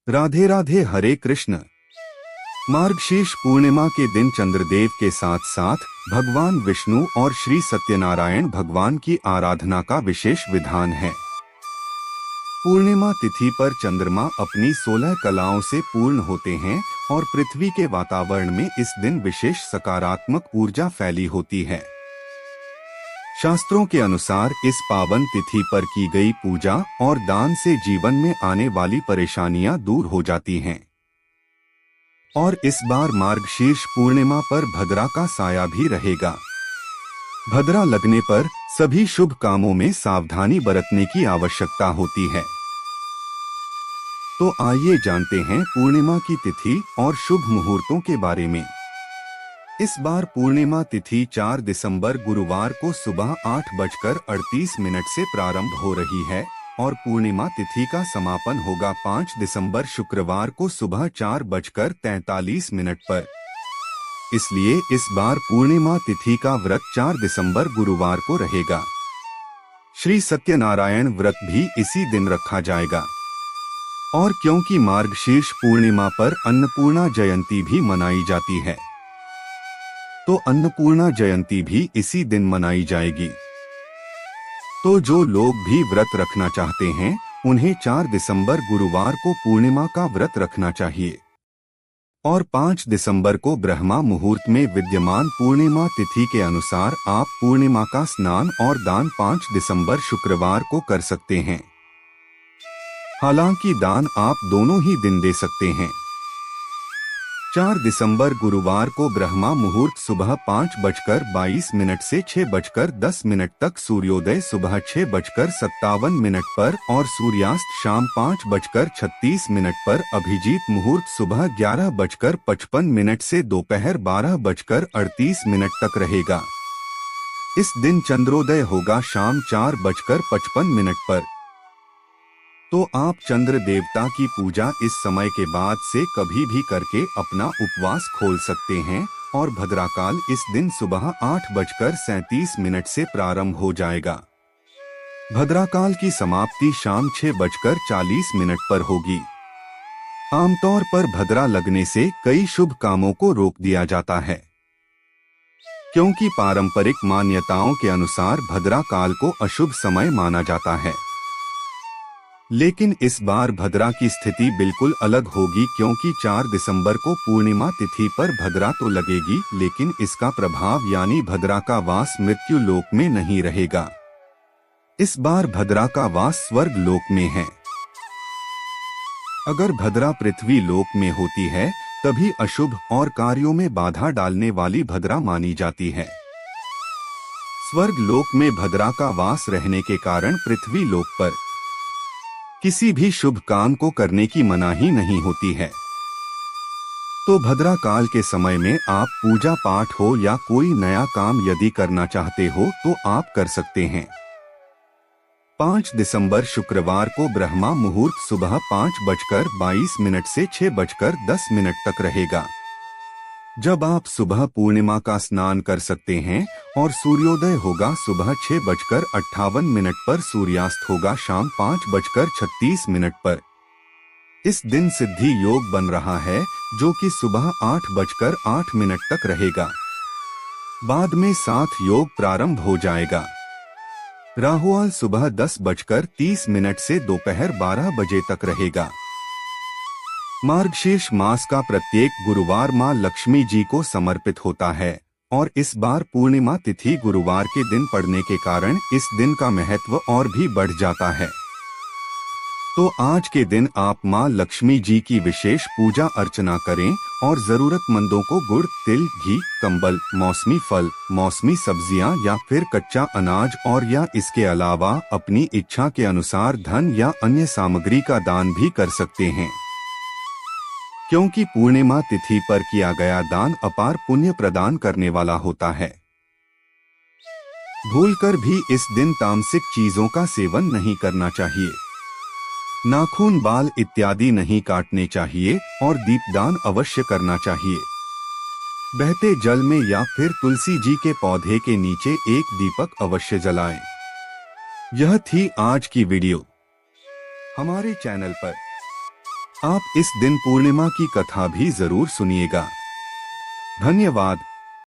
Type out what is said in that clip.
राधे राधे। हरे कृष्ण। मार्गशीर्ष पूर्णिमा के दिन चंद्रदेव के साथ साथ भगवान विष्णु और श्री सत्यनारायण भगवान की आराधना का विशेष विधान है। पूर्णिमा तिथि पर चंद्रमा अपनी 16 कलाओं से पूर्ण होते हैं और पृथ्वी के वातावरण में इस दिन विशेष सकारात्मक ऊर्जा फैली होती है। शास्त्रों के अनुसार इस पावन तिथि पर की गई पूजा और दान से जीवन में आने वाली परेशानियां दूर हो जाती हैं। और इस बार मार्गशीर्ष पूर्णिमा पर भद्रा का साया भी रहेगा। भद्रा लगने पर सभी शुभ कामों में सावधानी बरतने की आवश्यकता होती है। तो आइए जानते हैं पूर्णिमा की तिथि और शुभ मुहूर्तों के बारे में। इस बार पूर्णिमा तिथि 4 दिसंबर गुरुवार को सुबह 8:38 से प्रारंभ हो रही है और पूर्णिमा तिथि का समापन होगा 5 दिसंबर शुक्रवार को सुबह 4:43 पर। इसलिए इस बार पूर्णिमा तिथि का व्रत 4 दिसंबर गुरुवार को रहेगा। श्री सत्यनारायण व्रत भी इसी दिन रखा जाएगा। और क्योंकि मार्गशीर्ष पूर्णिमा पर अन्नपूर्णा जयंती भी मनाई जाती है, तो अन्नपूर्णा जयंती भी इसी दिन मनाई जाएगी। तो जो लोग भी व्रत रखना चाहते हैं, उन्हें 4 दिसंबर गुरुवार को पूर्णिमा का व्रत रखना चाहिए। और 5 दिसंबर को ब्रह्मा मुहूर्त में विद्यमान पूर्णिमा तिथि के अनुसार आप पूर्णिमा का स्नान और दान 5 दिसंबर शुक्रवार को कर सकते हैं। हालांकि दान आप दोनों ही दिन दे सकते हैं। 4 दिसंबर गुरुवार को ब्रह्मा मुहूर्त सुबह 5:22 से 6:10 तक, सूर्योदय सुबह 6:57 पर और सूर्यास्त शाम 5:36 पर, अभिजीत मुहूर्त सुबह 11:55 से दोपहर 12:38 तक रहेगा। इस दिन चंद्रोदय होगा शाम 4:55 पर। तो आप चंद्र देवता की पूजा इस समय के बाद से कभी भी करके अपना उपवास खोल सकते हैं और भद्राकाल इस दिन सुबह 8:37 से प्रारंभ हो जाएगा। भद्राकाल की समाप्ति शाम 6:40 पर होगी। आमतौर पर भद्रा लगने से कई शुभ कामों को रोक दिया जाता है, क्योंकि पारंपरिक मान्यताओं के अनुसार भद्रा काल को अशुभ समय माना जाता है। लेकिन इस बार भद्रा की स्थिति बिल्कुल अलग होगी, क्योंकि 4 दिसंबर को पूर्णिमा तिथि पर भद्रा तो लगेगी, लेकिन इसका प्रभाव यानी भद्रा का वास मृत्यु लोक में नहीं रहेगा। इस बार भद्रा का वास स्वर्ग लोक में है। अगर भद्रा पृथ्वी लोक में होती है तभी अशुभ और कार्यों में बाधा डालने वाली भद्रा मानी जाती है। स्वर्ग लोक में भद्रा का वास रहने के कारण पृथ्वी लोक पर किसी भी शुभ काम को करने की मनाही नहीं होती है। तो भद्रा काल के समय में आप पूजा पाठ हो या कोई नया काम यदि करना चाहते हो तो आप कर सकते हैं। 5 दिसंबर शुक्रवार को ब्रह्मा मुहूर्त सुबह 5:22 से 6:10 तक रहेगा, जब आप सुबह पूर्णिमा का स्नान कर सकते हैं। और सूर्योदय होगा सुबह 6:58 पर, सूर्यास्त होगा शाम 5:36 पर। इस दिन सिद्धि योग बन रहा है, जो कि सुबह 8:08 तक रहेगा। बाद में 7 योग प्रारंभ हो जाएगा। राहुकाल सुबह 10:30 से दोपहर 12 बजे तक रहेगा। मार्गशीर्ष मास का प्रत्येक गुरुवार मां लक्ष्मी जी को समर्पित होता है और इस बार पूर्णिमा तिथि गुरुवार के दिन पड़ने के कारण इस दिन का महत्व और भी बढ़ जाता है। तो आज के दिन आप मां लक्ष्मी जी की विशेष पूजा अर्चना करें और जरूरतमंदों को गुड़, तिल, घी, कंबल, मौसमी फल, मौसमी सब्जियां या फिर कच्चा अनाज और या इसके अलावा अपनी इच्छा के अनुसार धन या अन्य सामग्री का दान भी कर सकते हैं, क्योंकि पूर्णिमा तिथि पर किया गया दान अपार पुण्य प्रदान करने वाला होता है। भूलकर भी इस दिन तामसिक चीजों का सेवन नहीं करना चाहिए। नाखून, बाल इत्यादि नहीं काटने चाहिए और दीपदान अवश्य करना चाहिए। बहते जल में या फिर तुलसी जी के पौधे के नीचे एक दीपक अवश्य जलाएं। यह थी आज की वीडियो। हमारे चैनल पर आप इस दिन पूर्णिमा की कथा भी जरूर सुनिएगा। धन्यवाद।